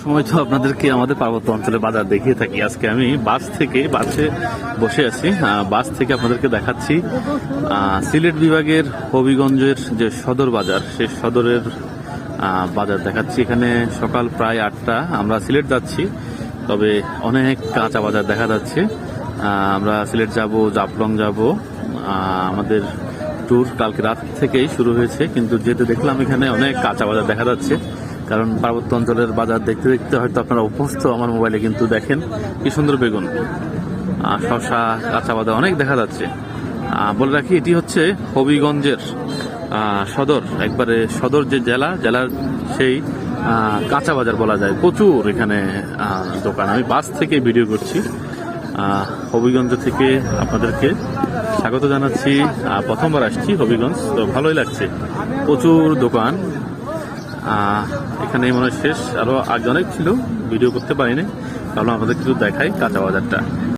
সময় তো আপনাদেরকে আমাদের পার্বত্য অঞ্চলে বাজার দেখিয়ে থাকি। আজকে আমি বাসে বসে আছি, বাস থেকে আপনাদেরকে দেখাচ্ছি সিলেট বিভাগের হবিগঞ্জের যে সদর বাজার, সেই সদরের বাজার দেখাচ্ছি। এখানে সকাল প্রায় 8টা, আমরা সিলেট যাচ্ছি, তবে অনেক কাঁচা বাজার দেখা যাচ্ছে। আমরা সিলেট যাব, জাফলং যাব, আমাদের ট্যুর কালকে রাত থেকেই শুরু হয়েছে, কিন্তু যেতে দেখলাম এখানে অনেক কাঁচা বাজার দেখা যাচ্ছে। কারণ পার্বত্য অঞ্চলের বাজার দেখতে দেখতে হয়তো আপনারা অভ্যস্ত। আমার মোবাইলে কিন্তু দেখেন কি সুন্দর বেগুন, শসা, কাঁচা বাজার অনেক দেখা যাচ্ছে। বলে রাখি, এটি হচ্ছে হবিগঞ্জের সদর, একবারে সদর যে জেলার সেই কাঁচা বাজার বলা যায়। প্রচুর এখানে দোকান। আমি বাস থেকে ভিডিও করছি, হবিগঞ্জ থেকে আপনাদেরকে স্বাগত জানাচ্ছি। প্রথমবার আসছি হবিগঞ্জ, তো ভালোই লাগছে। প্রচুর দোকান এখানে, মনে হয় শেষ। আরো আগে অনেক ছিল, ভিডিও করতে পারিনি, কারণ আমাদের কিছু দেখাই কাঁচা বাজারটা।